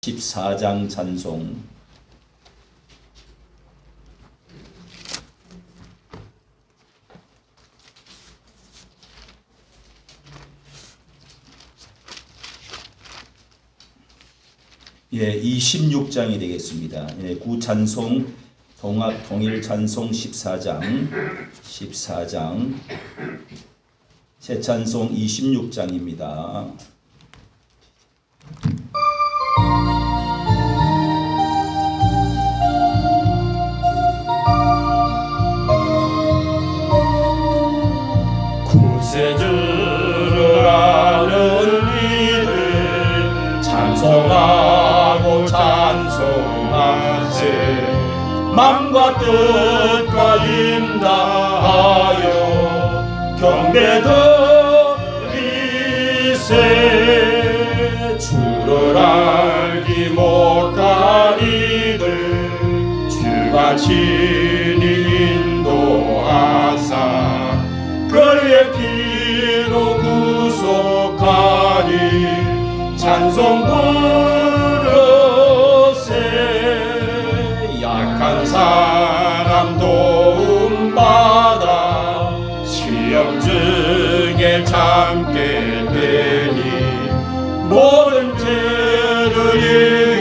14장 찬송. 예, 26장이 되겠습니다. 예, 구찬송 동합 통일 찬송 14장 새 찬송 26장입니다. 구세주를 아는 이들 찬송하고 찬송하세. 맘과 뜻과 인다하여 경배 드리세. 주를 알지 못한 이들 주가 친히 인도하사 그의 피로 구속하니 찬송 부르세. 약한 사람 도움받아 시험 중에 참게 되니 모든 죄를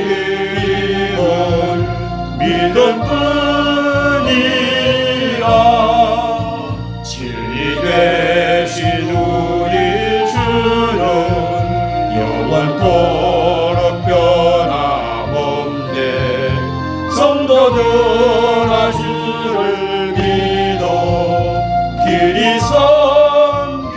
이기는 믿음뿐이라. 진리 되신 우리 주는 영원토록 변함없네. 성도들아 주를 믿어 길이 섬기세.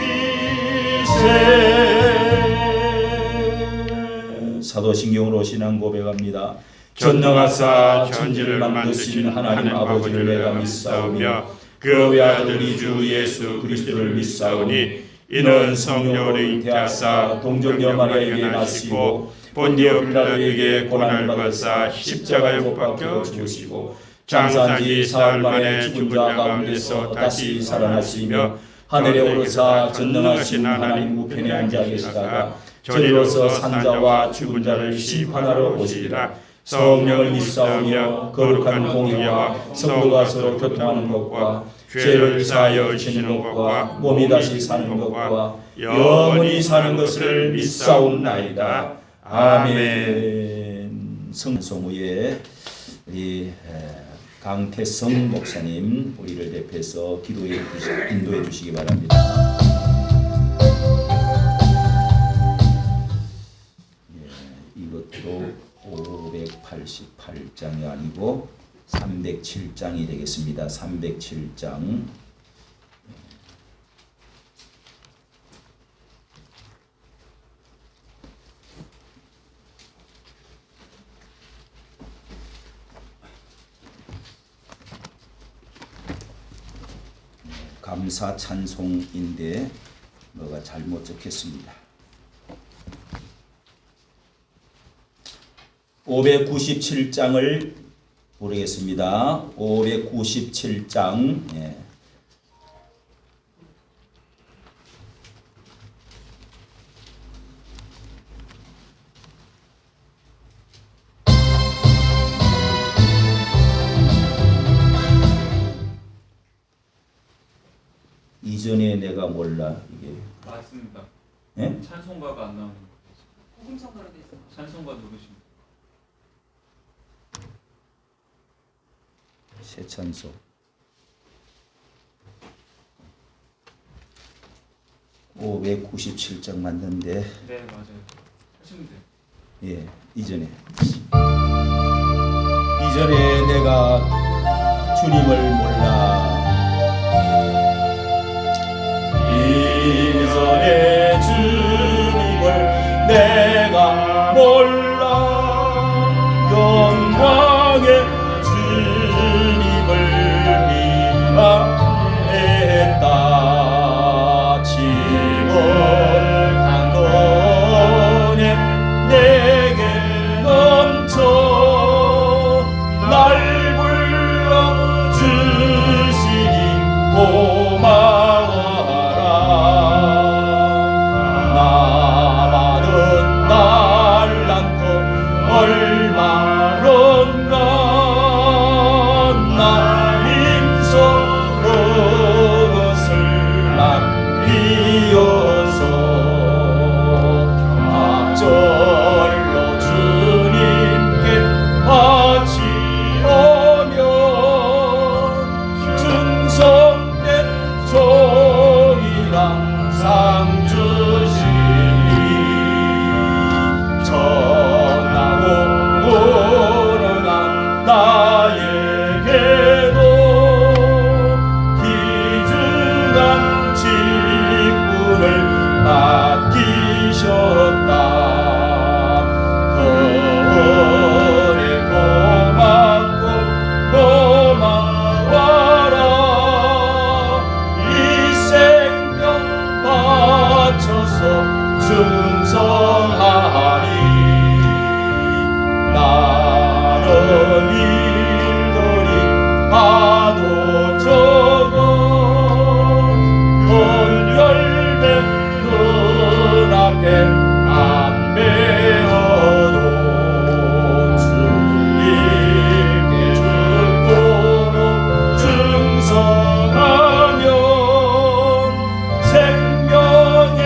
사도신경으로 신앙 고백합니다. 전능하사 천지를 만드신 하나님 아버지를 내가 믿사오며 그 외아들 우리 주 예수 그리스도를 믿사오니 이는 성령으로 잉태하사 동정녀 마리아에게 나시고 본디오 빌라도에게 고난을 받으사 십자가에 못 박혀 죽으시고 장사한 지 사흘 만에 죽은 자 가운데서 다시 살아나시며 하늘에 오르사 전능하신 하나님 우편에 앉아 계시다가 저리로서 산자와 죽은 자를 심판하러 오시리라. 성령을 믿사오며 거룩한 공회와 성도가 서로 교통하는 것과 죄를 사하여 주시는 것과 몸이 다시 사는 것과 영원히 사는 것을 믿사옵나이다. 아멘. 성송후에 우리 강태성 목사님 우리를 대표해서 인도해 주시기 바랍니다. 이것도 588장이 아니고 307장이 되겠습니다. 307장. 감사 찬송인데 뭐가 잘못 적혔습니다. 597장을 부르겠습니다. 597장. 예. 이전에 내가 몰라 이게 맞습니다. 예? 찬송가가 안 나오는 거예요. 복음성가로 돼 있어요. 찬송가 누르시면 새 찬송 597장 맞는데 네 맞아요. 하시면 돼요. 예 이전에 내가 주님을 몰라 이전에 주님을 내가 몰라 영광의 주님을 비하했다. 지금 강건에 내게 넘쳐 날 불러 주 일들이 하도 적어 큰 열매 눈앞에 안 베어도 주님께 죽도록 증서하면 생명의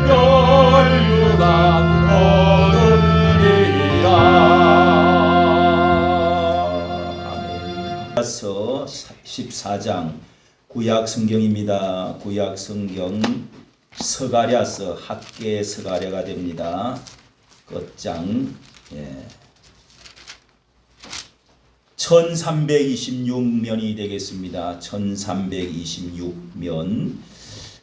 연류가 거두리라. 아멘. 서 14장 구약 성경입니다. 구약 성경 스가랴서 학계 스가랴가 됩니다. 끝장 1326면이 되겠습니다. 1326면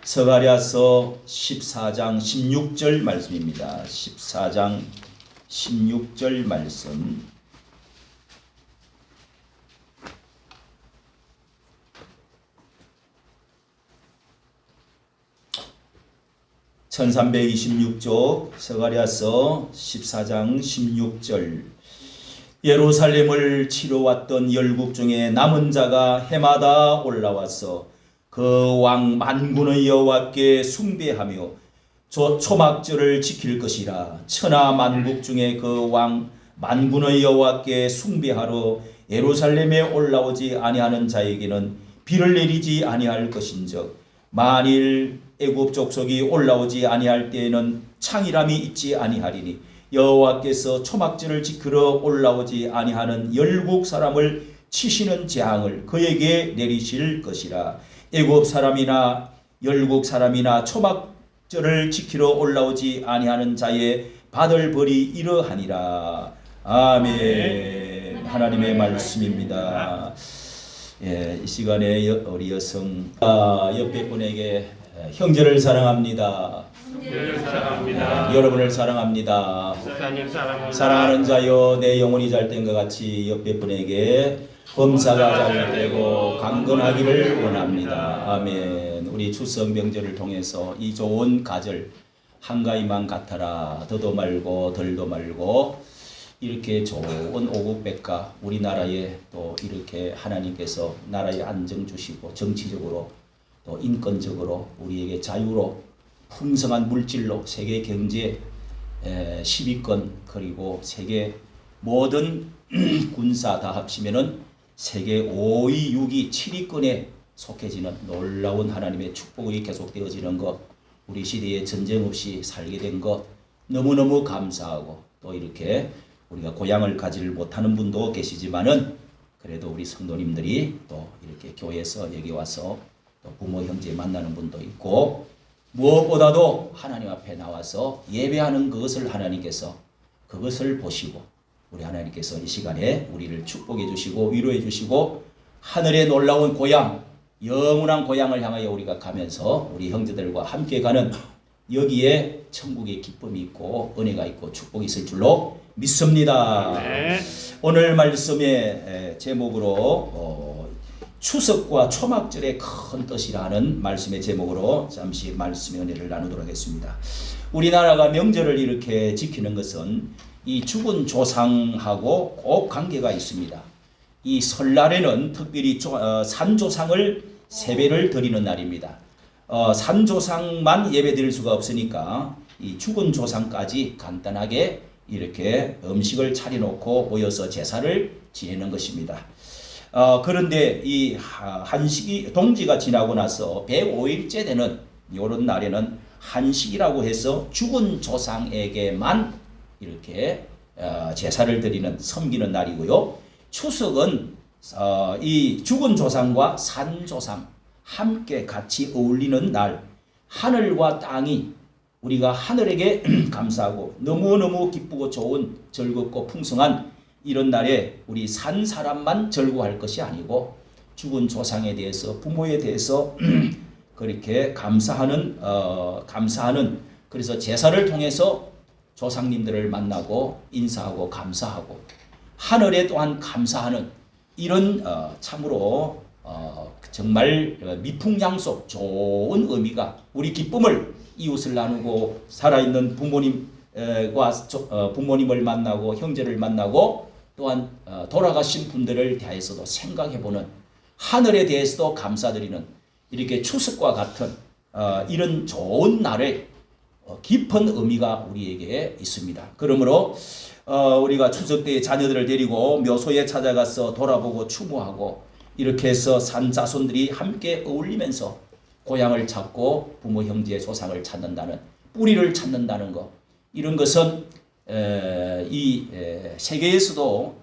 스가랴서 14장 16절 말씀입니다. 14장 16절 말씀. (1326쪽) 스가랴서 14장 16절. 예루살렘을 치러 왔던 열국 중에 남은 자가 해마다 올라와서 그 왕 만군의 여호와께 숭배하며 초막절을 지킬 것이라. 천하 만국 중에 그 왕 만군의 여호와께 숭배하러 예루살렘에 올라오지 아니하는 자에게는 비를 내리지 아니할 것인즉 만일 애굽 족속이 올라오지 아니할 때에는 창이람이 있지 아니하리니 여호와께서 초막절을 지키러 올라오지 아니하는 열국 사람을 치시는 재앙을 그에게 내리실 것이라. 애굽 사람이나 열국 사람이나 초막절을 지키러 올라오지 아니하는 자의 받을 벌이 이러하니라. 아멘. 하나님의 말씀입니다. 이 시간에 우리 여성 옆에 분에게 형제를 사랑합니다. 여러분을 사랑합니다. 사랑하는 자여, 내 영혼이 잘된 것 같이 옆에 분에게 범사가 잘되고 강건하기를 원합니다. 아멘. 우리 추석 명절을 통해서 이 좋은 가절 한가위만 같아라. 더도 말고 덜도 말고 이렇게 좋은 오국백과 우리나라에 또 이렇게 하나님께서 나라에 안정 주시고 정치적으로 또 인권적으로 우리에게 자유로 풍성한 물질로 세계 경제 10위권 그리고 세계 모든 군사 다 합치면은 세계 5위, 6위, 7위권에 속해지는 놀라운 하나님의 축복이 계속되어지는 것, 우리 시대에 전쟁 없이 살게 된 것 너무너무 감사하고, 또 이렇게 우리가 고향을 가지를 못하는 분도 계시지만은 그래도 우리 성도님들이 또 이렇게 교회에서 여기 와서 또 부모 형제 만나는 분도 있고, 무엇보다도 하나님 앞에 나와서 예배하는 그것을 하나님께서 그것을 보시고 우리 하나님께서 이 시간에 우리를 축복해 주시고 위로해 주시고 하늘의 놀라운 고향, 영원한 고향을 향하여 우리가 가면서 우리 형제들과 함께 가는 여기에 천국의 기쁨이 있고 은혜가 있고 축복이 있을 줄로 믿습니다. 네. 오늘 말씀의 제목으로 추석과 초막절의 큰 뜻이라는 말씀의 제목으로 잠시 말씀의 은혜를 나누도록 하겠습니다. 우리나라가 명절을 이렇게 지키는 것은 이 죽은 조상하고 꼭 관계가 있습니다. 이 설날에는 특별히 산조상을 세배를 드리는 날입니다. 산조상만 예배 드릴 수가 없으니까 이 죽은 조상까지 간단하게 이렇게 음식을 차려놓고 모여서 제사를 지내는 것입니다. 그런데 이 한식이 동지가 지나고 나서 105일째 되는 이런 날에는 한식이라고 해서 죽은 조상에게만 이렇게 제사를 드리는 섬기는 날이고요. 추석은 이 죽은 조상과 산 조상 함께 같이 어울리는 날, 하늘과 땅이 우리가 하늘에게 감사하고 너무너무 기쁘고 좋은 즐겁고 풍성한 이런 날에 우리 산 사람만 즐거워할 것이 아니고 죽은 조상에 대해서 부모에 대해서 그렇게 감사하는 그래서 제사를 통해서 조상님들을 만나고 인사하고 감사하고 하늘에 또한 감사하는 이런 참으로 정말 미풍양속 좋은 의미가 우리 기쁨을 이웃을 나누고 살아있는 부모님과 부모님을 만나고 형제를 만나고 또한 돌아가신 분들을 대해서도 생각해보는, 하늘에 대해서도 감사드리는 이렇게 추석과 같은 이런 좋은 날에 깊은 의미가 우리에게 있습니다. 그러므로 우리가 추석 때에 자녀들을 데리고 묘소에 찾아가서 돌아보고 추모하고 이렇게 해서 산 자손들이 함께 어울리면서 고향을 찾고 부모 형제 조상을 찾는다는, 뿌리를 찾는다는 것, 이런 것은 이 세계에서도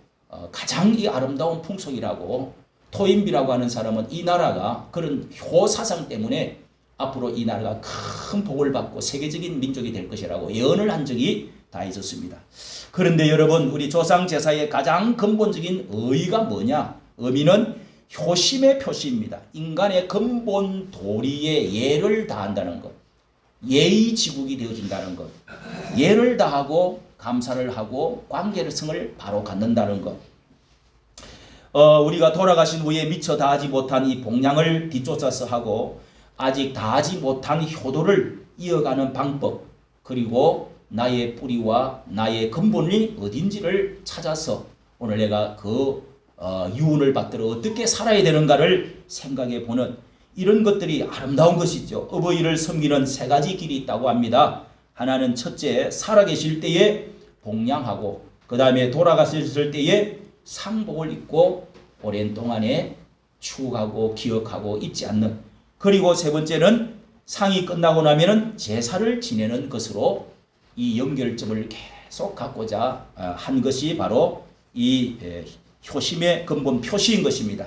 가장 이 아름다운 풍속이라고, 토인비라고 하는 사람은 이 나라가 그런 효사상 때문에 앞으로 이 나라가 큰 복을 받고 세계적인 민족이 될 것이라고 예언을 한 적이 다 있었습니다. 그런데 여러분, 우리 조상 제사의 가장 근본적인 의의가 뭐냐? 의미는 효심의 표시입니다. 인간의 근본 도리에 예를 다한다는 것, 예의지국이 되어진다는 것, 예를 다하고 감사를 하고 관계성을 바로 갖는다는 것, 우리가 돌아가신 후에 미처 다하지 못한 이 복량을 뒤쫓아서 하고 아직 다하지 못한 효도를 이어가는 방법, 그리고 나의 뿌리와 나의 근본이 어딘지를 찾아서 오늘 내가 그 유언을 받들어 어떻게 살아야 되는가를 생각해 보는 이런 것들이 아름다운 것이죠. 어버이를 섬기는 세 가지 길이 있다고 합니다. 하나는 첫째, 살아계실 때에 복량하고, 그 다음에 돌아가셨을 때에 상복을 입고 오랜 동안에 추억하고 기억하고 잊지 않는, 그리고 세 번째는 상이 끝나고 나면은 제사를 지내는 것으로 이 연결점을 계속 갖고자 한 것이 바로 이 효심의 근본 표시인 것입니다.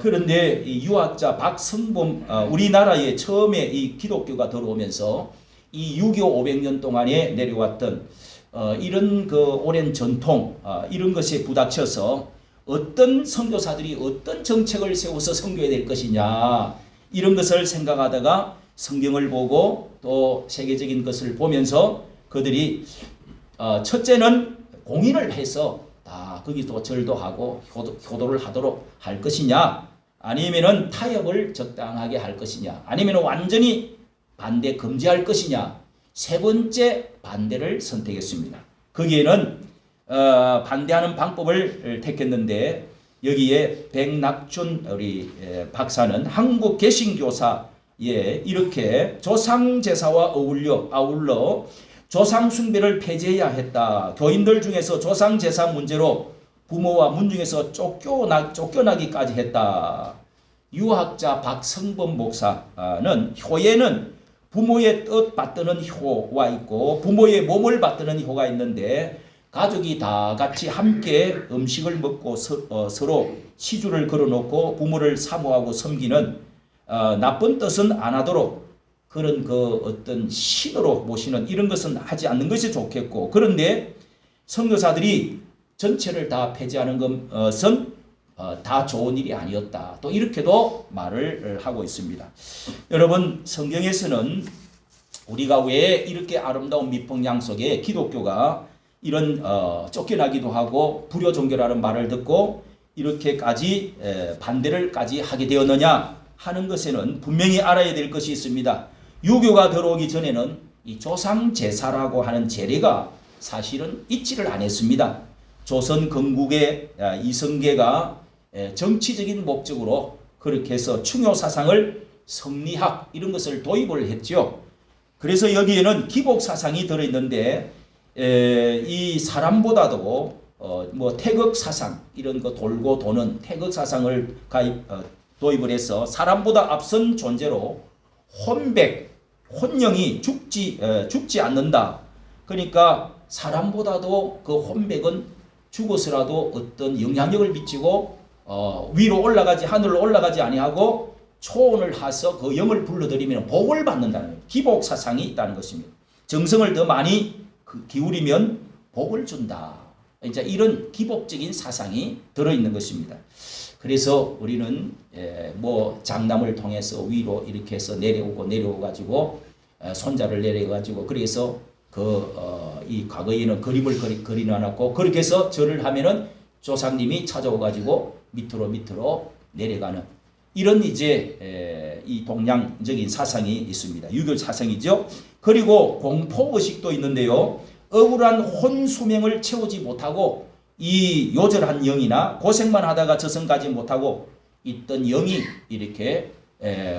그런데 이 유학자 박성범, 우리나라에 처음에 이 기독교가 들어오면서 이 유교 500년 동안에 내려왔던 이런 그 오랜 전통, 이런 것에 부닥쳐서 어떤 선교사들이 어떤 정책을 세워서 선교해야 될 것이냐, 이런 것을 생각하다가 성경을 보고 또 세계적인 것을 보면서 그들이 첫째는 공인을 해서 다 거기도 절도 하고 효도를 하도록 할 것이냐, 아니면은 타협을 적당하게 할 것이냐, 아니면 완전히 반대 금지할 것이냐, 세 번째 반대를 선택했습니다. 거기에는 반대하는 방법을 택했는데, 여기에 백낙준 우리 박사는 한국 개신교사에 이렇게 조상제사와 아울러 조상숭배를 폐지해야 했다. 교인들 중에서 조상제사 문제로 부모와 문중에서 쫓겨나기까지 했다. 유학자 박성범 목사는 효에는 부모의 뜻 받드는 효가 있고 부모의 몸을 받드는 효가 있는데, 가족이 다 같이 함께 음식을 먹고 서로 시주를 걸어놓고 부모를 사모하고 섬기는 나쁜 뜻은 안 하도록 그런 그 어떤 신으로 모시는 이런 것은 하지 않는 것이 좋겠고, 그런데 선교사들이 전체를 다 폐지하는 것은 다 좋은 일이 아니었다. 또 이렇게도 말을 하고 있습니다. 여러분, 성경에서는 우리가 왜 이렇게 아름다운 미풍양 속에 기독교가 이런 쫓겨나기도 하고 불효 종교라는 말을 듣고 이렇게까지 반대를까지 하게 되었느냐 하는 것에는 분명히 알아야 될 것이 있습니다. 유교가 들어오기 전에는 이 조상 제사라고 하는 제례가 사실은 있지를 않았습니다. 조선 건국의 이성계가 정치적인 목적으로 그렇게 해서 충효 사상을 성리학 이런 것을 도입을 했죠. 그래서 여기에는 기복 사상이 들어있는데, 이 사람보다도 뭐 태극 사상 이런 거 돌고 도는 태극 사상을 도입을 해서 사람보다 앞선 존재로 혼령이 죽지 않는다. 그러니까 사람보다도 그 혼백은 죽어서라도 어떤 영향력을 미치고 위로 올라가지, 하늘로 올라가지 아니하고 초원을 하서 그 영을 불러들이면 복을 받는다는 기복 사상이 있다는 것입니다. 정성을 더 많이 기울이면 복을 준다. 이제 이런 기복적인 사상이 들어있는 것입니다. 그래서 우리는 뭐 장남을 통해서 위로 이렇게 해서 내려오가지고 손자를 내려가지고, 그래서 이 과거에는 그림을 그리놔놨고 그렇게 해서 절을 하면은 조상님이 찾아오가지고 밑으로 내려가는 이런 이제 이 동양적인 사상이 있습니다. 유교 사상이죠. 그리고 공포의식도 있는데요. 억울한 혼수명을 채우지 못하고 이 요절한 영이나 고생만 하다가 저승가지 못하고 있던 영이 이렇게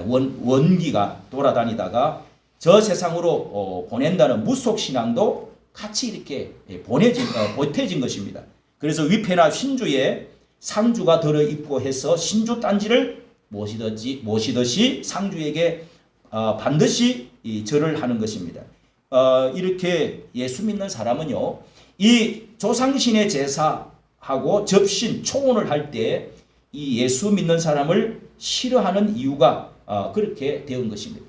원기가 돌아다니다가 저 세상으로 보낸다는 무속신앙도 같이 이렇게 보태진 것입니다. 그래서 위패나 신주에 상주가 들어있고 해서 신주 딴지를 모시듯이 상주에게 반드시 절을 하는 것입니다. 이렇게 예수 믿는 사람은요, 이 조상신의 제사하고 접신, 초혼을 할 때 이 예수 믿는 사람을 싫어하는 이유가 그렇게 되은 것입니다.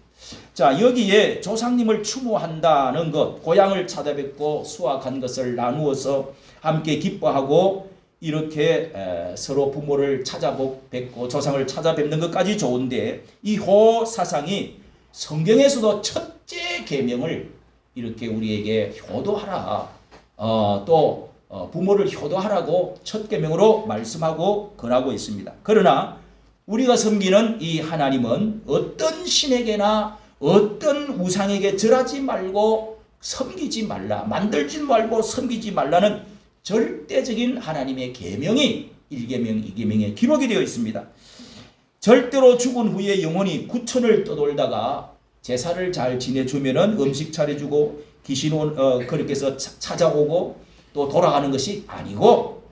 자, 여기에 조상님을 추모한다는 것, 고향을 찾아뵙고 수확한 것을 나누어서 함께 기뻐하고 이렇게 서로 부모를 찾아뵙고 조상을 찾아뵙는 것까지 좋은데, 이 호사상이 성경에서도 첫째 계명을 이렇게 우리에게 효도하라, 또 부모를 효도하라고 첫 계명으로 말씀하고 권하고 있습니다. 그러나 우리가 섬기는 이 하나님은 어떤 신에게나 어떤 우상에게 절하지 말고 섬기지 말라, 만들지 말고 섬기지 말라는 절대적인 하나님의 계명이 1계명, 2계명에 기록이 되어 있습니다. 절대로 죽은 후에 영혼이 구천을 떠돌다가 제사를 잘 지내주면은 음식 차려주고 귀신 그렇게 해서 찾아오고 또 돌아가는 것이 아니고,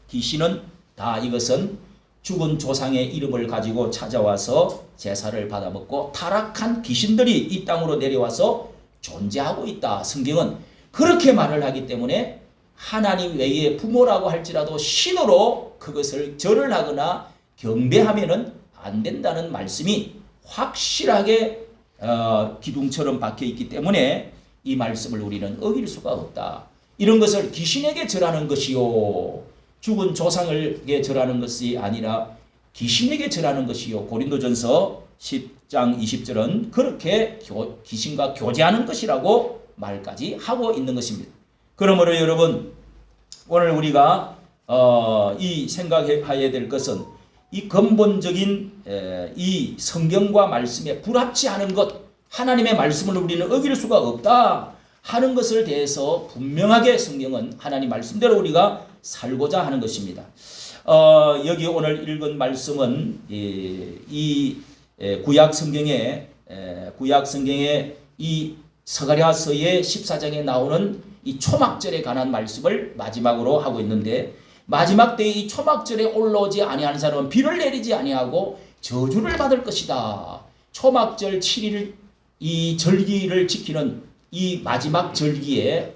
귀신은 다 이것은 죽은 조상의 이름을 가지고 찾아와서 제사를 받아먹고 타락한 귀신들이 이 땅으로 내려와서 존재하고 있다. 성경은 그렇게 말을 하기 때문에 하나님 외에 부모라고 할지라도 신으로 그것을 절을 하거나 경배하면은 안 된다는 말씀이 확실하게 기둥처럼 박혀 있기 때문에 이 말씀을 우리는 어길 수가 없다. 이런 것을 귀신에게 절하는 것이요, 죽은 조상에게 절하는 것이 아니라 귀신에게 절하는 것이요, 고린도전서 10장 20절은 그렇게 귀신과 교제하는 것이라고 말까지 하고 있는 것입니다. 그러므로 여러분, 오늘 우리가 이 생각해야 될 것은 이 근본적인 이 성경과 말씀에 불합치 않은 것, 하나님의 말씀을 우리는 어길 수가 없다 하는 것을 대해서 분명하게 성경은 하나님 말씀대로 우리가 살고자 하는 것입니다. 여기 오늘 읽은 말씀은 이 구약 성경에 이 스가랴서의 14장에 나오는 이 초막절에 관한 말씀을 마지막으로 하고 있는데, 마지막 때에 이 초막절에 올라오지 아니하는 사람은 비를 내리지 아니하고 저주를 받을 것이다. 초막절 7일 이 절기를 지키는 이 마지막 절기에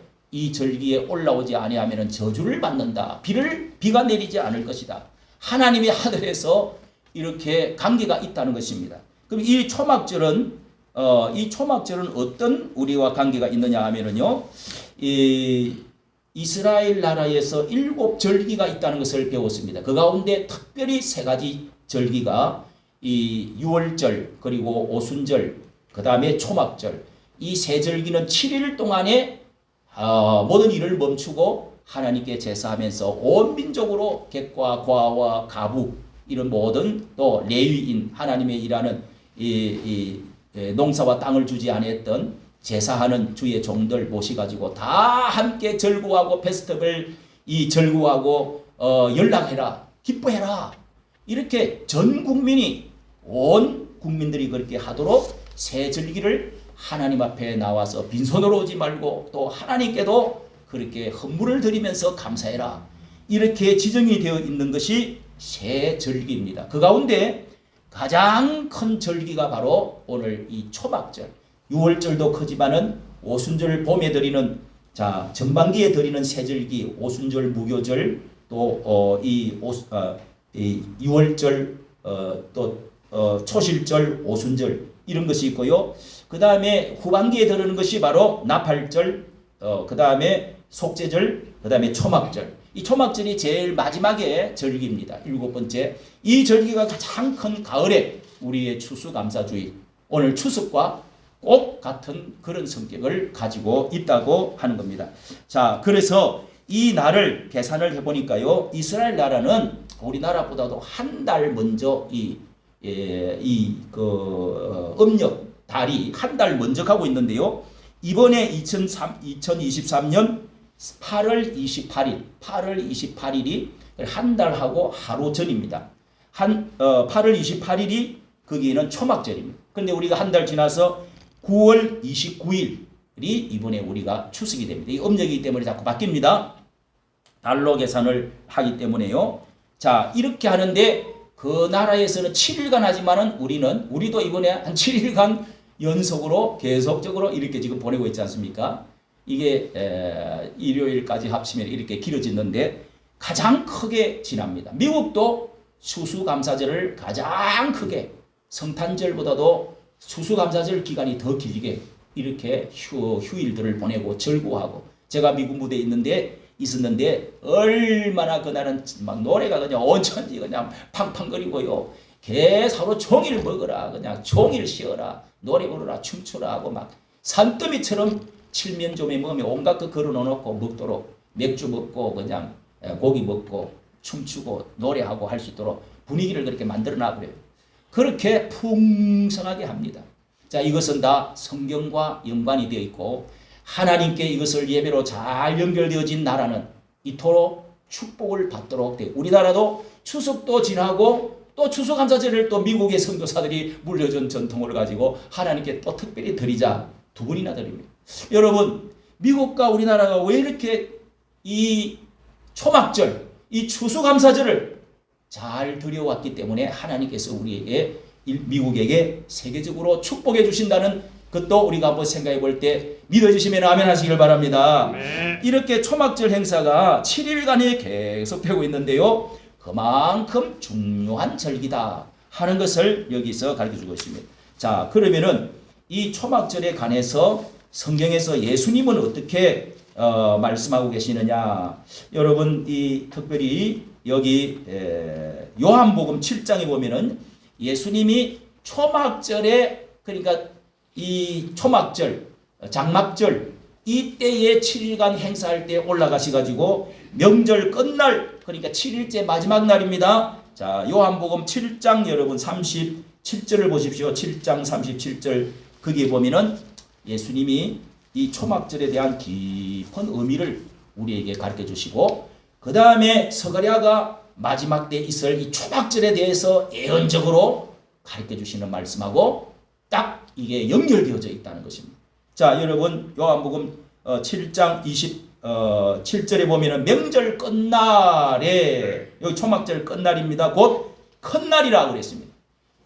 올라오지 아니하면 저주를 받는다. 비가 내리지 않을 것이다. 하나님의 하늘에서 이렇게 관계가 있다는 것입니다. 그럼 이 초막절은 어떤 우리와 관계가 있느냐 하면은요, 이스라엘 나라에서 7절기가 있다는 것을 배웠습니다. 그 가운데 특별히 3가지 절기가 이 유월절, 그리고 오순절, 그 다음에 초막절, 이 3절기는 7일 동안에 모든 일을 멈추고 하나님께 제사하면서 온 민족으로 객과 과와 가부 이런 모든 또 레위인, 하나님의 일하는 이 농사와 땅을 주지 아니했던 제사하는 주의 종들 모시가지고 다 함께 절구하고 페스티벌 절구하고 연락해라, 기뻐해라, 이렇게 전 국민이, 온 국민들이 그렇게 하도록 새 절기를 하나님 앞에 나와서 빈손으로 오지 말고 또 하나님께도 그렇게 헌물을 드리면서 감사해라, 이렇게 지정이 되어 있는 것이 새 절기입니다. 그 가운데 가장 큰 절기가 바로 오늘 이 초막절, 유월절도 크지만은 오순절 봄에 드리는, 전반기에 드리는 새절기, 오순절 무교절, 또 이 유월절, 또 초실절, 오순절 이런 것이 있고요. 그 다음에 후반기에 드리는 것이 바로 나팔절, 그 다음에 속죄절, 그 다음에 초막절. 이 초막절이 제일 마지막에 절기입니다. 7번째. 이 절기가 가장 큰 가을에 우리의 추수감사주의, 오늘 추석과 꼭 같은 그런 성격을 가지고 있다고 하는 겁니다. 자, 그래서 이 날을 계산을 해보니까요, 이스라엘 나라는 우리나라보다도 한 달 먼저 음력 달이 한 달 먼저 가고 있는데요. 이번에 2023년 8월 28일이 한 달하고 하루 전입니다. 8월 28일이 거기에는 초막절입니다. 그런데 우리가 한 달 지나서 9월 29일이 이번에 우리가 추석이 됩니다. 이 음력이기 때문에 자꾸 바뀝니다. 달로 계산을 하기 때문에요. 자, 이렇게 하는데 그 나라에서는 7일간 하지만은 우리도 이번에 한 7일간 연속으로 계속적으로 이렇게 지금 보내고 있지 않습니까? 이게 일요일까지 합치면 이렇게 길어지는데 가장 크게 지납니다. 미국도 추수감사절을 가장 크게 성탄절보다도 추수감사절 기간이 더 길게 이렇게 휴일들을 보내고 절구하고 제가 미국 무대에 있었는데 얼마나 그날은 막 노래가 그냥 온천지 그냥 팡팡거리고요. 계속 하루 종일 먹어라 그냥 종일 쉬어라 노래 부르라 춤추라 하고 막 산더미처럼 칠면조매 먹으면 온갖 거 걸어놓고 먹도록 맥주 먹고 그냥 고기 먹고 춤추고 노래하고 할 수 있도록 분위기를 그렇게 만들어놔 그래요. 그렇게 풍성하게 합니다. 자, 이것은 다 성경과 연관이 되어 있고 하나님께 이것을 예배로 잘 연결되어진 나라는 이토록 축복을 받도록 돼요. 우리나라도 추석도 지나고 또 추수감사절을 또 미국의 선교사들이 물려준 전통을 가지고 하나님께 또 특별히 드리자 두 번이나 드립니다. 여러분, 미국과 우리나라가 왜 이렇게 이 초막절, 이 추수감사절을 잘 드려왔기 때문에 하나님께서 우리에게 미국에게 세계적으로 축복해 주신다는 것도 우리가 한번 생각해 볼 때 믿어주시면 아멘 하시길 바랍니다. 네. 이렇게 초막절 행사가 7일간이 계속되고 있는데요. 그만큼 중요한 절기다 하는 것을 여기서 가르쳐주고 있습니다. 자, 그러면은 이 초막절에 관해서 성경에서 예수님은 어떻게 말씀하고 계시느냐. 여러분, 이 특별히 여기 요한복음 7장에 보면은 예수님이 초막절에, 그러니까 이 초막절, 장막절 이때에 7일간 행사할 때 올라가셔가지고 명절 끝날, 그러니까 7일째 마지막 날입니다. 자, 요한복음 7장 여러분 37절을 보십시오. 7장 37절 거기에 보면은 예수님이 이 초막절에 대한 깊은 의미를 우리에게 가르쳐 주시고, 그 다음에 서가랴가 마지막 때 있을 이 초막절에 대해서 예언적으로 가르쳐 주시는 말씀하고 딱 이게 연결되어져 있다는 것입니다. 자, 여러분, 요한복음 7장 27절에 보면은 명절 끝날에, 여기 초막절 끝날입니다. 곧 큰 날이라고 그랬습니다.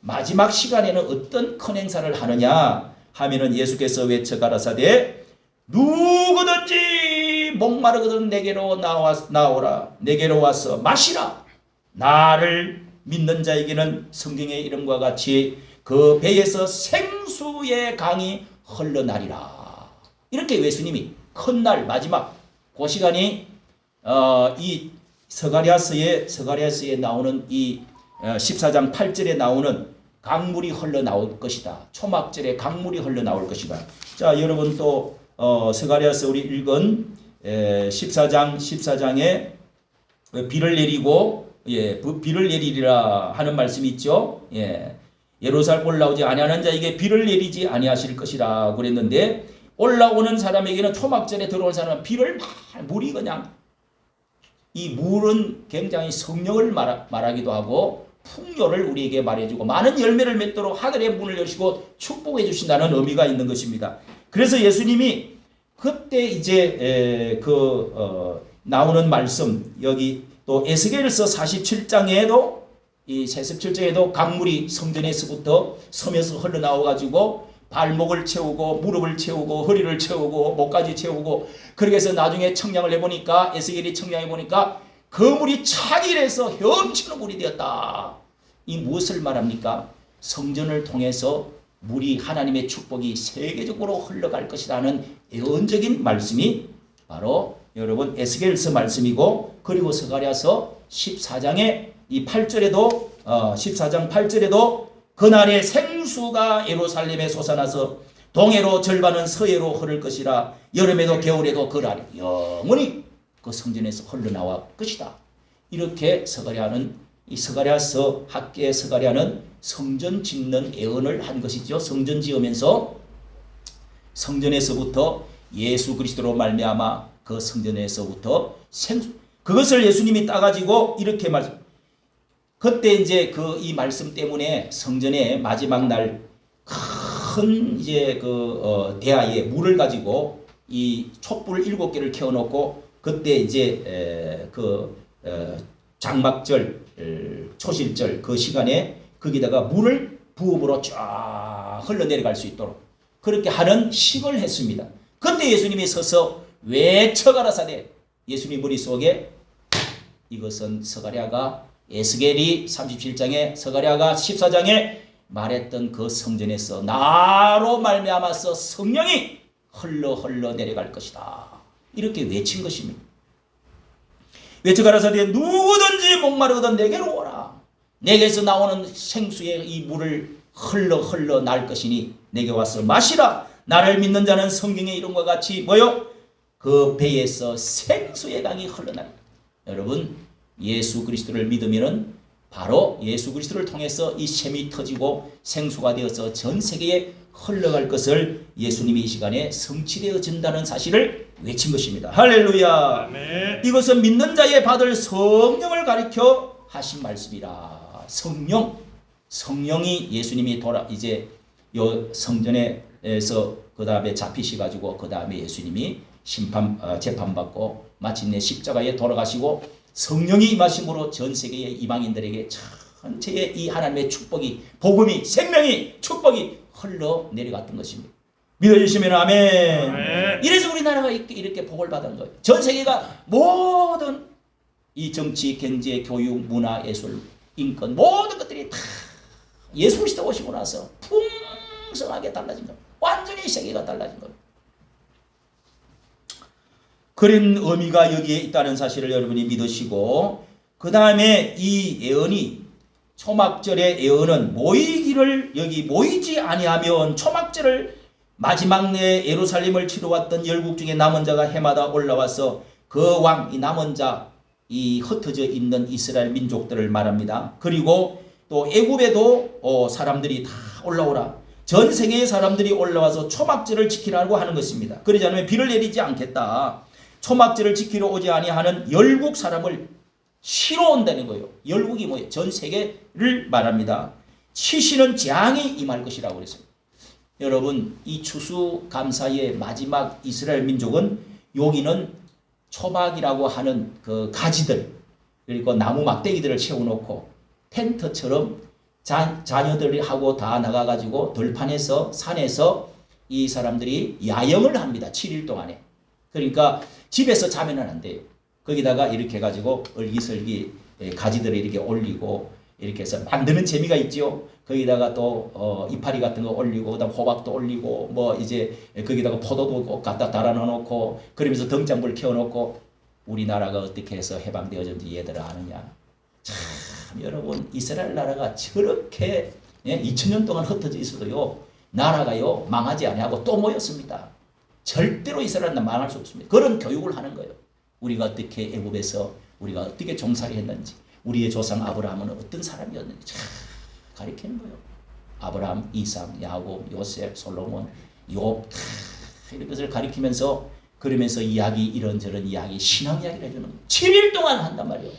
마지막 시간에는 어떤 큰 행사를 하느냐 하면은 예수께서 외쳐 가라사대 누구든지 목마르거든 내게로 나오라. 내게로 와서 마시라. 나를 믿는 자에게는 성경의 이름과 같이 그 배에서 생수의 강이 흘러나리라. 이렇게 예수님이 큰 날 마지막 그 시간이 이 서가랴서에 나오는 이 14장 8절에 나오는 강물이 흘러나올 것이다. 초막절에 강물이 흘러나올 것이다. 자, 여러분 또 서가랴서 우리 읽은 14장에 비를 내리고 비를 내리리라 하는 말씀이 있죠. 예루살렘 올라오지 아니하는 자에게 비를 내리지 아니하실 것이라 그랬는데, 올라오는 사람에게는 초막절에 들어온 사람은 비를 물이 그냥, 이 물은 굉장히 성령을 말하기도 하고 풍요를 우리에게 말해주고 많은 열매를 맺도록 하늘의 문을 여시고 축복해 주신다는 의미가 있는 것입니다. 그래서 예수님이 그때 이제 나오는 말씀, 여기 또 에스겔서 47장에도 이 47장에도 강물이 성전에서부터 섬에서 흘러나와 가지고 발목을 채우고 무릎을 채우고 허리를 채우고 목까지 채우고, 그렇게 해서 나중에 청량을 해보니까, 에스겔이 청량해 보니까 그 물이 차게 해서 헤엄치는 물이 되었다. 이 무엇을 말합니까? 성전을 통해서 물이, 하나님의 축복이 세계적으로 흘러갈 것이라는 예언적인 말씀이 바로 여러분 에스겔서 말씀이고, 그리고 서가랴서 14장의 이 8절에도 14장 8절에도 그날에 생수가 예루살렘에 솟아나서 동해로 절반은 서해로 흐를 것이라. 여름에도 겨울에도 그날에 영원히 그 성전에서 흘러나올 것이다. 이렇게 이 서가랴서 학계의 서가랴는 성전 짓는 예언을 한 것이죠. 성전 지으면서 성전에서부터 예수 그리스도로 말미암아 그 성전에서부터 생수, 그것을 예수님이 따가지고 이렇게 말씀. 그때 이제 이 말씀 때문에 성전의 마지막 날 큰 이제 대야에 물을 가지고 이 촛불 7개를 켜놓고 그때 이제 장막절, 초실절 그 시간에 거기다가 물을 부음으로 쫙 흘러내려갈 수 있도록 그렇게 하는 식을 했습니다. 그때 예수님이 서서 외쳐가라사대 예수님 머릿속에 이것은 서가랴가 에스겔이 37장에 서가랴가 14장에 말했던 그 성전에서 나로 말미암아서 성령이 흘러 내려갈 것이다. 이렇게 외친 것입니다. 외쳐가라사대 누구든지 목마르거든 내게로 오라. 내게서 나오는 생수의 이 물을 흘러 날 것이니 내게 와서 마시라. 나를 믿는 자는 성경의 이름과 같이 뭐요? 그 배에서 생수의 강이 흘러나리라. 여러분 예수 그리스도를 믿으면은 바로 예수 그리스도를 통해서 이 샘이 터지고 생수가 되어서 전 세계에 흘러갈 것을 예수님이 이 시간에 성취되어진다는 사실을 외친 것입니다. 할렐루야. 아멘. 이것은 믿는 자의 받을 성령을 가리켜 하신 말씀이라. 성령이 예수님이 이제 요 성전에서 그 다음에 잡히시 가지고 그 다음에 예수님이 재판받고 마침내 십자가에 돌아가시고 성령이 임하심으로 전 세계의 이방인들에게 전체의 이 하나님의 축복이 복음이 생명이 축복이 흘러 내려갔던 것입니다. 믿어주시면 아멘. 아멘. 이래서 우리나라가 이렇게 복을 받은 거예요. 전 세계가 모든 이 정치, 경제, 교육, 문화, 예술, 인권 모든 것들이 다 예수 그리스도 오시고 나서 풍성하게 달라진 겁니다. 완전히 세계가 달라진 겁니다. 그런 의미가 여기에 있다는 사실을 여러분이 믿으시고 그 다음에 이 예언이 초막절의 예언은 모이기를 여기 모이지 아니하면 초막절을 마지막 내 예루살렘을 치러왔던 열국 중에 남은 자가 해마다 올라와서 그 왕 이 남은 자 이 흩어져 있는 이스라엘 민족들을 말합니다. 그리고 또 애굽에도 사람들이 다 올라오라. 전 세계의 사람들이 올라와서 초막절을 지키라고 하는 것입니다. 그러지 않으면 비를 내리지 않겠다. 초막절을 지키러 오지 아니하는 열국 사람을 치러 온다는 거예요. 열국이 뭐예요? 전 세계를 말합니다. 치시는 재앙이 임할 것이라고 그랬어요. 여러분 이 추수감사의 마지막 이스라엘 민족은 여기는 초막이라고 하는 그 가지들 그리고 나무 막대기들을 채워놓고 텐트처럼 자녀들하고 다 나가가지고 들판에서 산에서 이 사람들이 야영을 합니다. 7일 동안에. 그러니까 집에서 자면은 안 돼요. 거기다가 이렇게 해가지고 얼기설기 가지들을 이렇게 올리고 이렇게 해서 만드는 재미가 있죠. 거기다가 또 이파리 같은 거 올리고 그다음 호박도 올리고 뭐 이제 거기다가 포도도 갖다 달아 놓고 그러면서 등잔불 켜놓고 우리나라가 어떻게 해서 해방되어졌는지 얘들아 아느냐. 참 여러분 이스라엘 나라가 저렇게 2000년 동안 흩어져 있어도요 나라가요 망하지 아니하고 또 모였습니다. 절대로 이스라엘은 망할 수 없습니다. 그런 교육을 하는 거예요. 우리가 어떻게 애굽에서 우리가 어떻게 종살이 했는지 우리의 조상 아브라함은 어떤 사람이었는지 참 가리키는 거예요. 아브라함, 이삭, 야곱, 요셉, 솔로몬, 욥 이런 것을 가리키면서 그러면서 이야기 이런저런 이야기 신앙 이야기를 해주는 거예요. 7일 동안 한단 말이에요.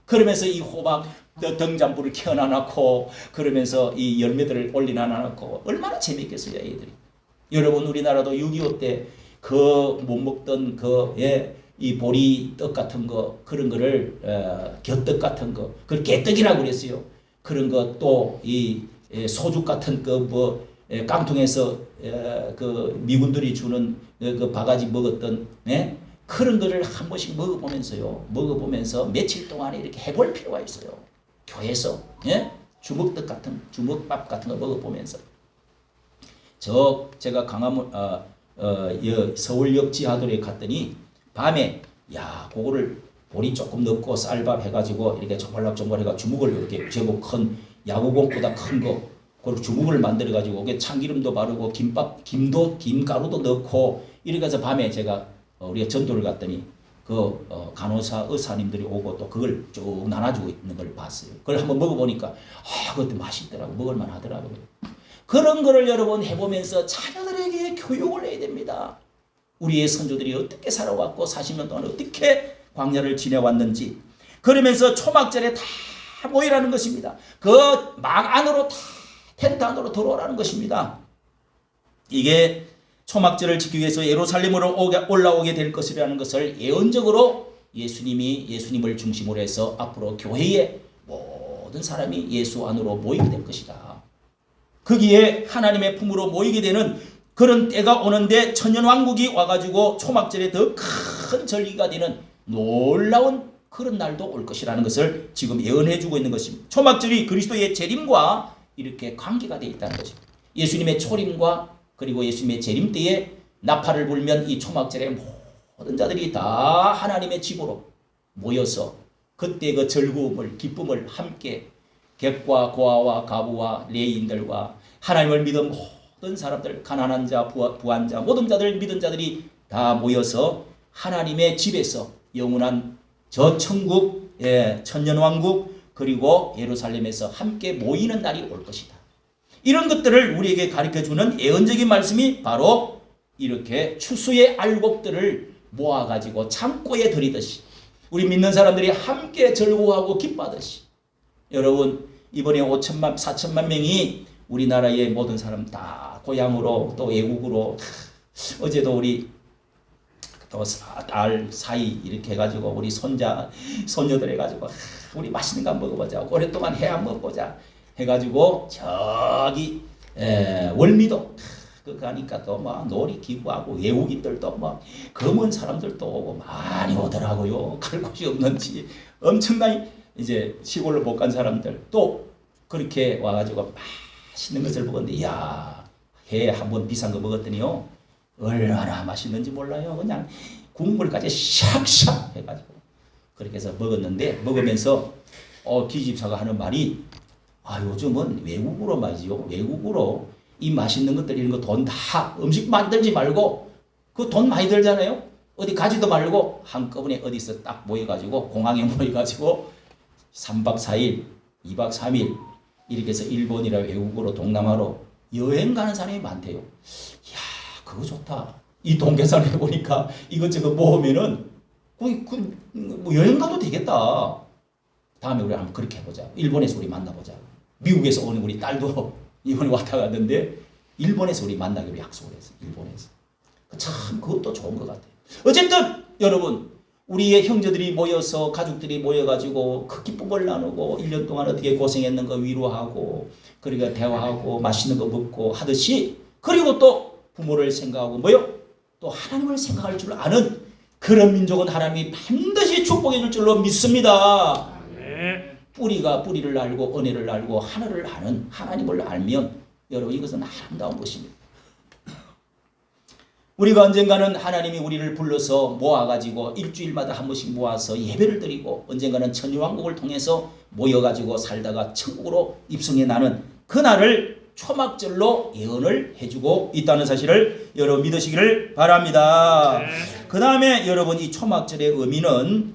그러면서 이 호박 등잔불을 켜놔놓고 그러면서 이 열매들을 올려놔놓고 얼마나 재밌겠어요 애들이. 여러분 우리나라도 6.25 때 그 못 먹던 이 보리 떡 같은 거 그런 거를 곁떡 같은 거 그걸 개떡이라고 그랬어요. 그런 거 또 이 소죽 같은 거 뭐 깡통에서 그 미군들이 주는 그 바가지 먹었던 그런 거를 한 번씩 먹어보면서 며칠 동안에 이렇게 해볼 필요가 있어요. 교회에서 주먹떡 같은 주먹밥 같은 거 먹어보면서 제가 강화문 서울역 지하도로에 갔더니 밤에 그거를 보리 조금 넣고 쌀밥 해가지고 이렇게 조물락조물 해가 주먹을 이렇게 제법 큰 야구공보다 큰 거 그걸 주먹을 만들어가지고 거기에 참기름도 바르고 김가루도 넣고 이렇게 해서 밤에 제가 우리가 전도를 갔더니 그 간호사 의사님들이 오고 또 그걸 쭉 나눠주고 있는 걸 봤어요. 그걸 한번 먹어보니까 그것도 맛있더라고. 먹을만 하더라고요. 그런 거를 여러분 해보면서 자녀들에게 교육을 해야 됩니다. 우리의 선조들이 어떻게 살아왔고 40년 동안 어떻게 광야를 지내왔는지 그러면서 초막절에 다 모이라는 것입니다. 그 막 안으로 다 텐트 안으로 들어오라는 것입니다. 이게 초막절을 지키기 위해서 예루살렘으로 올라오게 될 것이라는 것을 예언적으로 예수님을 중심으로 해서 앞으로 교회에 모든 사람이 예수 안으로 모이게 될 것이다. 거기에 하나님의 품으로 모이게 되는 그런 때가 오는데 천년왕국이 와가지고 초막절에 더 큰 절기가 되는 놀라운 그런 날도 올 것이라는 것을 지금 예언해주고 있는 것입니다. 초막절이 그리스도의 재림과 이렇게 관계가 되어 있다는 것입니다. 예수님의 초림과 그리고 예수님의 재림 때에 나팔을 불면 이 초막절에 모든 자들이 다 하나님의 집으로 모여서 그때 그 즐거움을 기쁨을 함께 객과 고아와 가부와 레인들과 하나님을 믿은 모든 사람들 가난한 자 부한 자 모든 자들 믿은 자들이 다 모여서 하나님의 집에서 영원한 저 천국 천년왕국 그리고 예루살렘에서 함께 모이는 날이 올 것이다. 이런 것들을 우리에게 가르쳐주는 예언적인 말씀이 바로 이렇게 추수의 알곡들을 모아가지고 창고에 들이듯이 우리 믿는 사람들이 함께 즐거워하고 기뻐하듯이 여러분 이번에 5천만 4천만 명이 우리나라의 모든 사람 다 고향으로 또 외국으로 어제도 우리 또 딸 사이 이렇게 해가지고 우리 손녀들 해가지고 우리 맛있는 거 먹어보자 오랫동안 해안 먹보자 해가지고 저기 월미도 그 가니까 또 막 놀이 기구하고 외국인들도 막 검은 사람들도 오고 많이 오더라고요. 갈 곳이 없는지 엄청나게 이제 시골로 못 간 사람들 또 그렇게 와가지고 맛있는 것을 먹었는데 이야 해 한번 비싼 거 먹었더니요 얼마나 맛있는지 몰라요. 그냥 국물까지 샥샥 해가지고 그렇게 해서 먹었는데 먹으면서 기집사가 하는 말이 요즘은 외국으로 말이죠. 외국으로 이 맛있는 것들 이런 거 돈 다 음식 만들지 말고 그 돈 많이 들잖아요. 어디 가지도 말고 한꺼번에 어디서 딱 모여가지고 공항에 모여가지고 3박 4일 2박 3일 이렇게 해서 일본이나 외국으로 동남아로 여행 가는 사람이 많대요. 이야 그거 좋다. 이 돈 계산해 보니까 이것저것 모으면은 뭐 여행 가도 되겠다. 다음에 우리 한번 그렇게 해보자. 일본에서 우리 만나보자. 미국에서 오는 우리 딸도 이번에 왔다 갔는데 일본에서 우리 만나기로 약속을 했어요. 일본에서. 참 그것도 좋은 것 같아요. 어쨌든 여러분 우리의 형제들이 모여서 가족들이 모여가지고 그 기쁨을 나누고 1년 동안 어떻게 고생했는 거 위로하고 그러니까 대화하고 맛있는 거 먹고 하듯이 그리고 또 부모를 생각하고 또 하나님을 생각할 줄 아는 그런 민족은 하나님이 반드시 축복해 줄 줄로 믿습니다. 뿌리가 뿌리를 알고 은혜를 알고 하늘을 아는 하나님을 알면 여러분 이것은 아름다운 것입니다. 우리가 언젠가는 하나님이 우리를 불러서 모아가지고 일주일마다 한 번씩 모아서 예배를 드리고 언젠가는 천유왕국을 통해서 모여가지고 살다가 천국으로 입성해 나는 그날을 초막절로 예언을 해주고 있다는 사실을 여러분 믿으시기를 바랍니다. 그 다음에 여러분 이 초막절의 의미는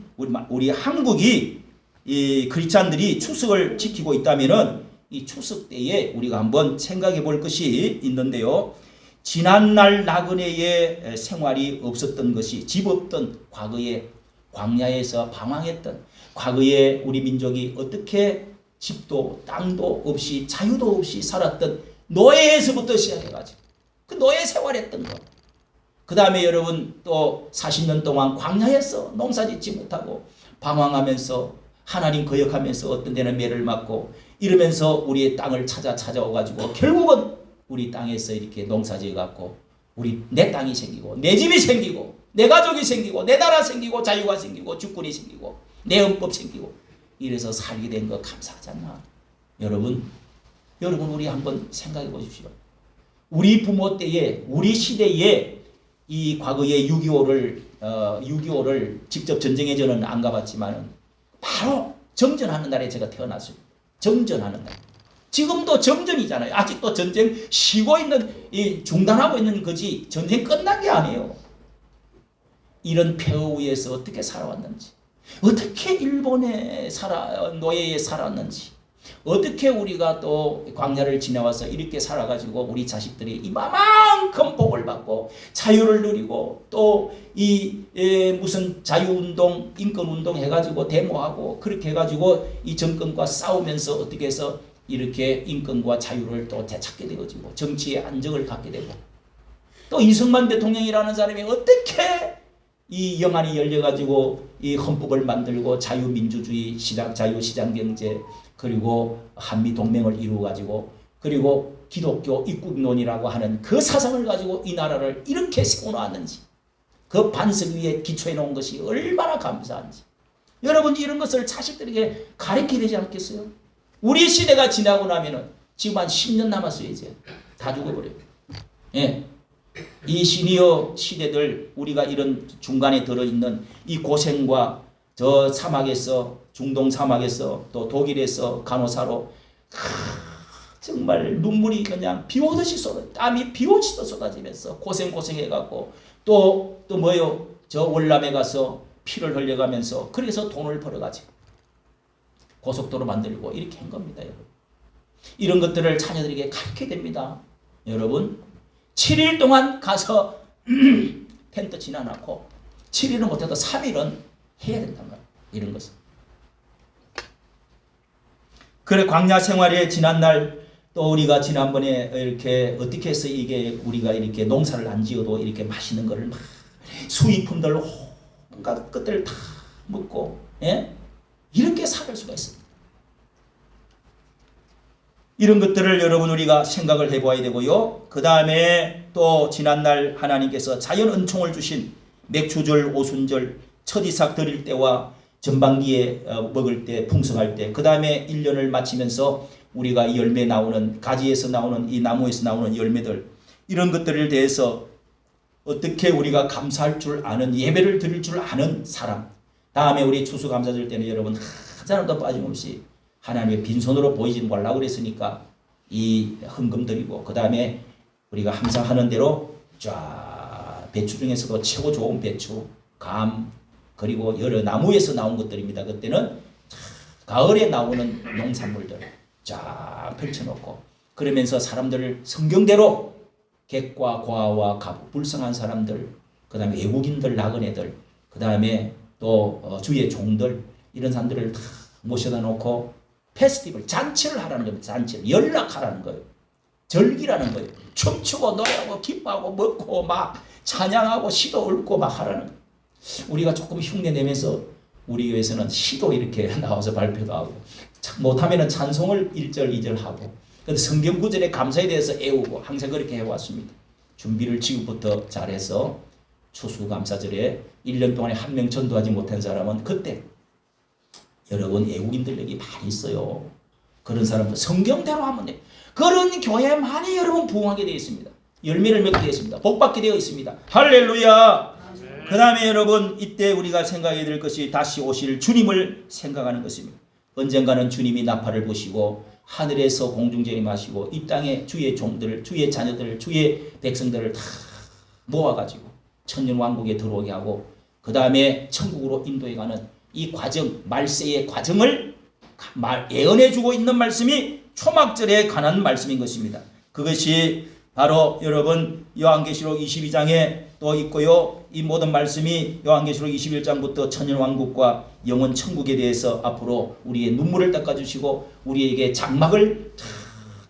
우리 한국이 이 크리스찬들이 추석을 지키고 있다면은 이 추석 때에 우리가 한번 생각해 볼 것이 있는데요. 지난날 나그네의 생활이 없었던 것이 집 없던 과거에 광야에서 방황했던 과거에 우리 민족이 어떻게 집도 땅도 없이 자유도 없이 살았던 노예에서부터 시작해가지고 그 노예 생활했던 것. 그 다음에 여러분 또 40년 동안 광야에서 농사짓지 못하고 방황하면서 하나님 거역하면서 어떤 데는 매를 맞고 이러면서 우리의 땅을 찾아오가지고 결국은 우리 땅에서 이렇게 농사지어갖고 내 땅이 생기고 내 집이 생기고 내 가족이 생기고 내 나라 생기고 자유가 생기고 주권이 생기고 내 헌법 생기고 이래서 살게 된 거 감사하지 않나? 여러분 우리 한번 생각해 보십시오. 우리 부모 때에 우리 시대에 이 과거에 6.25를 직접 전쟁에 저는 안 가봤지만은 바로 정전하는 날에 제가 태어났어요. 정전하는 날. 지금도 정전이잖아요. 아직도 전쟁 쉬고 있는 중단하고 있는 거지 전쟁 끝난 게 아니에요. 이런 폐허 위에서 어떻게 살아왔는지 어떻게 일본의 노예에 살았는지 어떻게 우리가 또 광야를 지나와서 이렇게 살아가지고 우리 자식들이 이만한 이만큼 복을 받고 자유를 누리고 또 이 무슨 자유운동, 인권운동 해가지고 데모하고 그렇게 해가지고 이 정권과 싸우면서 어떻게 해서 이렇게 인권과 자유를 또 되찾게 되어지고 정치의 안정을 갖게 되고 또 이승만 대통령이라는 사람이 어떻게 이 영안이 열려가지고 이 헌법을 만들고 자유민주주의 시장, 자유시장경제 그리고 한미동맹을 이루어가지고 그리고 기독교 입국론이라고 하는 그 사상을 가지고 이 나라를 이렇게 세워놓았는지 그 반석 위에 기초해 놓은 것이 얼마나 감사한지 여러분 이런 것을 자식들에게 가르쳐야 되지 않겠어요? 우리 시대가 지나고 나면은 지금 한 10년 남았어요. 이제 다 죽어버려요. 예. 이 시니어 시대들 우리가 이런 중간에 들어있는 이 고생과 저 사막에서 중동 사막에서 또 독일에서 간호사로 정말 눈물이 그냥 비오듯이 땀이 비오듯이 쏟아지면서 고생해갖고 또 뭐요? 저 월남에 가서 피를 흘려가면서 그래서 돈을 벌어가지고 고속도로 만들고 이렇게 한 겁니다. 여러분. 이런 것들을 자녀들에게 가르쳐야 됩니다. 여러분 7일 동안 가서 텐트 지나놓고 7일은 못해도 3일은 해야 된다는 거예요. 이런 것은. 그래 광야 생활의 지난날 또 우리가 지난번에 이렇게 어떻게 해서 이게 우리가 이렇게 농사를 안 지어도 이렇게 맛있는 거를 막 수입품들 온갖 것들을 다 먹고 예? 이렇게 살 수가 있습니다. 이런 것들을 여러분 우리가 생각을 해봐야 되고요. 그 다음에 또 지난날 하나님께서 자연 은총을 주신 맥주절, 오순절, 첫 이삭 드릴 때와 전반기에 먹을 때, 풍성할 때, 그 다음에 1년을 마치면서 우리가 열매 나오는 가지에서 나오는 이 나무에서 나오는 열매들 이런 것들에 대해서 어떻게 우리가 감사할 줄 아는 예배를 드릴 줄 아는 사람 다음에 우리 추수감사절 때는 여러분 한 사람도 빠짐없이 하나님의 빈손으로 보이지 말라고 그랬으니까 이 헌금 드리고 그 다음에 우리가 항상 하는 대로 쫙 배추 중에서도 최고 좋은 배추, 감 그리고 여러 나무에서 나온 것들입니다. 그때는 가을에 나오는 농산물들 쫙 펼쳐놓고 그러면서 사람들을 성경대로 객과 과와 가부 불쌍한 사람들 그 다음에 외국인들 나그네들 그 다음에 또 주의 종들 이런 사람들을 다 모셔다 놓고 페스티벌 잔치를 하라는 겁니다. 잔치를 연락하라는 거예요. 절기라는 거예요. 춤추고 노래하고 기뻐하고 먹고 막 찬양하고 시도 읊고 막 하라는 거예요. 우리가 조금 흉내내면서 우리 교회에서는 시도 이렇게 나와서 발표도 하고 못하면 찬송을 1절 2절 하고 근데 성경 구절의 감사에 대해서 애우고 항상 그렇게 해왔습니다. 준비를 지금부터 잘해서 추수감사절에 1년 동안에 한 명 전도하지 못한 사람은 그때 여러분 외국인들에게 많이 있어요. 그런 사람들 성경대로 하면 돼. 그런 교회만이 여러분 부흥하게 되어 있습니다. 열매를 맺게 되어 있습니다. 복받게 되어 있습니다. 할렐루야. 그 다음에 여러분 이때 우리가 생각해야 될 것이 다시 오실 주님을 생각하는 것입니다. 언젠가는 주님이 나팔을 보시고 하늘에서 공중재림하시고 이 땅에 주의 종들, 주의 자녀들, 주의 백성들을 다 모아가지고 천년왕국에 들어오게 하고 그 다음에 천국으로 인도해가는 이 과정, 말세의 과정을 예언해주고 있는 말씀이 초막절에 관한 말씀인 것입니다. 그것이 바로 여러분 요한계시록 22장에 또 있고요. 이 모든 말씀이 요한계시록 21장부터 천년왕국과 영원 천국에 대해서 앞으로 우리의 눈물을 닦아주시고 우리에게 장막을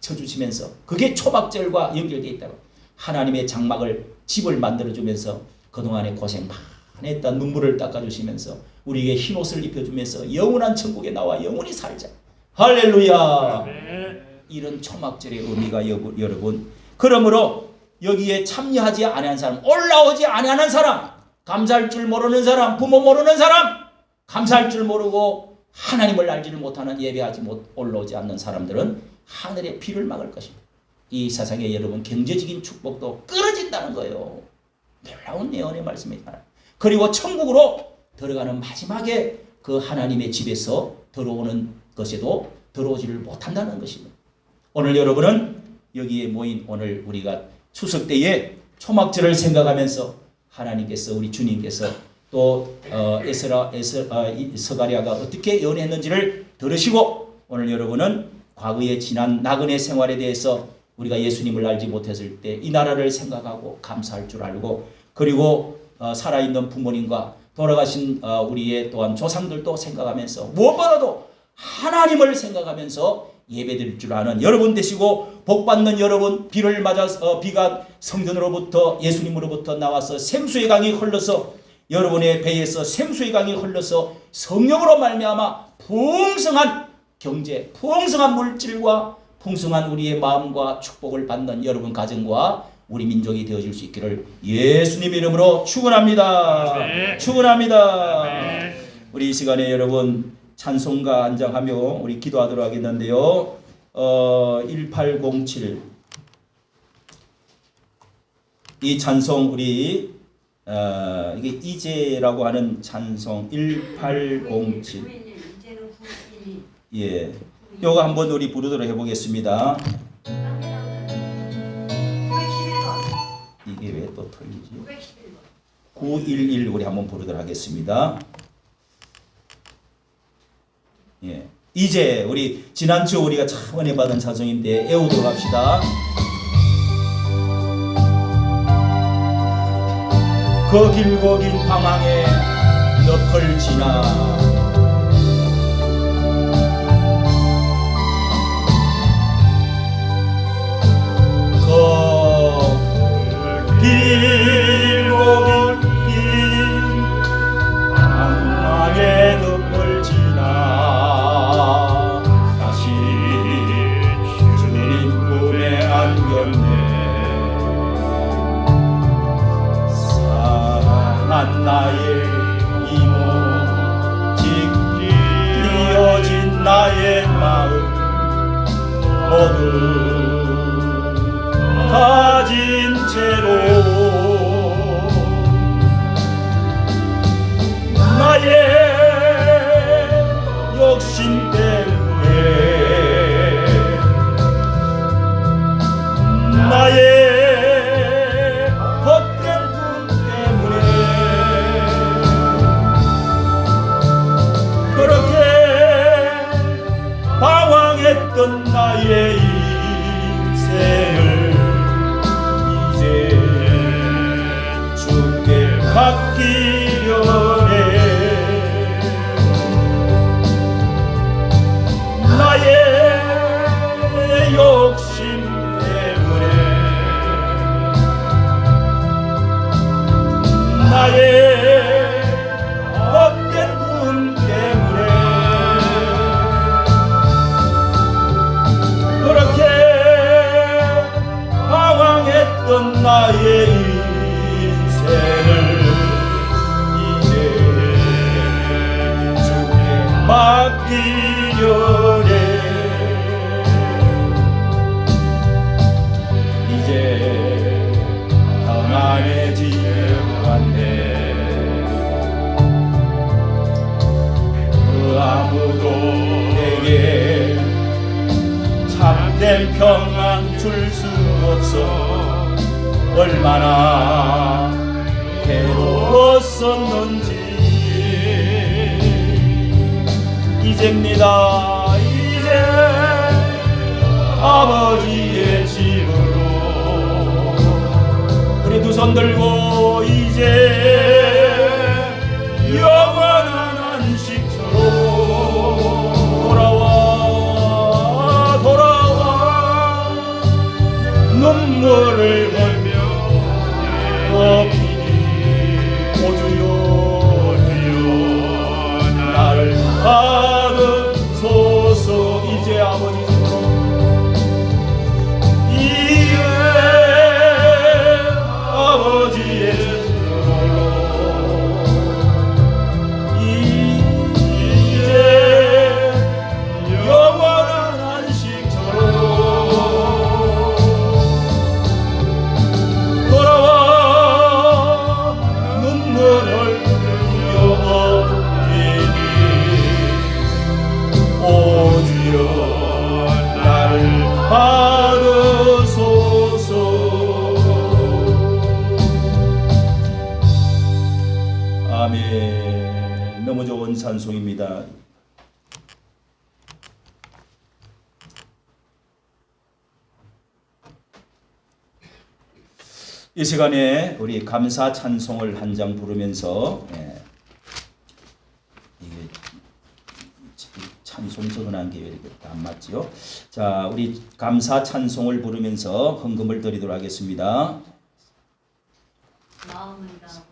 쳐주시면서 그게 초막절과 연결되어 있다고 하나님의 장막을 집을 만들어주면서 그동안에 고생 많이 했던 눈물을 닦아주시면서 우리에게 흰옷을 입혀주면서 영원한 천국에 나와 영원히 살자. 할렐루야. 이런 초막절의 의미가 여러분 그러므로 여기에 참여하지 아니한 사람, 올라오지 아니하는 사람, 감사할 줄 모르는 사람, 부모 모르는 사람, 감사할 줄 모르고 하나님을 알지를 못하는 예배하지 못 올라오지 않는 사람들은 하늘의 비를 막을 것입니다. 이 세상에 여러분 경제적인 축복도 끊어진다는 거예요. 놀라운 예언의 말씀이잖아요. 그리고 천국으로 들어가는 마지막에 그 하나님의 집에서 들어오는 것에도 들어오지를 못한다는 것입니다. 오늘 여러분은 여기에 모인 오늘 우리가 추석 때에 초막절을 생각하면서 하나님께서 우리 주님께서 또 서가랴가 어떻게 예언했는지를 들으시고 오늘 여러분은 과거의 지난 나그네 생활에 대해서 우리가 예수님을 알지 못했을 때 이 나라를 생각하고 감사할 줄 알고, 그리고 살아있는 부모님과 돌아가신 우리의 또한 조상들도 생각하면서, 무엇보다도 하나님을 생각하면서 예배드릴 줄 아는 여러분 되시고, 복받는 여러분, 비를 맞아서 비가 성전으로부터 예수님으로부터 나와서 생수의 강이 흘러서 여러분의 배에서 생수의 강이 흘러서 성령으로 말미암아 풍성한 경제, 풍성한 물질과 풍성한 우리의 마음과 축복을 받는 여러분 가정과 우리 민족이 되어질 수 있기를 예수님 이름으로 축원합니다. 아멘. 축원합니다. 아멘. 우리 이 시간에 여러분 찬송가 안장하며 우리 기도하도록 하겠는데요. 1807 이 찬송 우리 이게 이제라고 하는 찬송 1807 예, 요거 한번 우리 부르도록 해보겠습니다. 이게 왜 또 틀리지? 911 우리 한번 부르도록 하겠습니다. 예, 이제 우리 지난주 우리가 참 은혜 받은 찬송인데 애우도록 합시다. 그 길고 긴 방황에 늪을 지나 길고 긴 방황의 늪을 지나 다시 주님 품에 안겼네. 사랑한 나의 이모 찢어진 나의 마음 모두 가진 채로 나의 욕심 때문에 나의 헛된 꿈 때문에 그렇게 방황했던 나의 인생을 주께 맡기려네. 나의 욕심 때문에 나의 헛된 꿈 때문에 그렇게 방황했던 나의 인생을 이제 주께 맡기려네. 이제 평안해지려왔네. 그 아무도 내게 참된 평안 줄 수 없어 얼마나 괴로웠었는지. 이제입니다. 이제 아버지의 집으로 우리 두 손 들고 이제 영원한 안식처로 돌아와 눈물을 걸며 오주여 나를 받으소서. 이제 아버지 집으로 이제 아버지의 집으로 이 시간에 우리 감사 찬송을 한 장 부르면서 이게 찬송 적어놓은 게 왜 이렇게 안 맞지요? 자, 우리 감사 찬송을 부르면서 헌금을 드리도록 하겠습니다. 마음을 다하고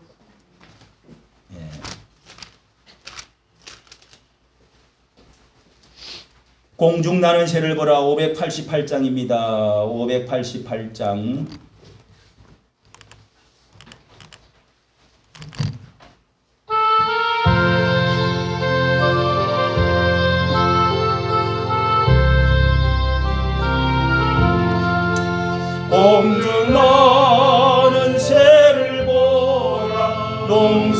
예. 공중나는 새를 보라 588장입니다. 588장. 공중나는 새를 보라 농사하지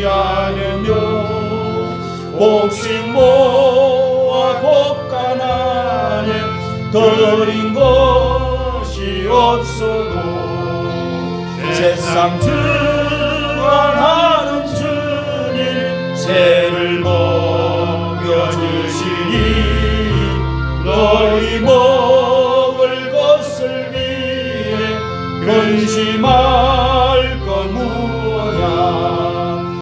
않으며 곡식 모아 곡간안에 들인 것이 없어도 세상 주관하는 주님 새를 먹여주시니 너희 먹을 것을 위해 근심하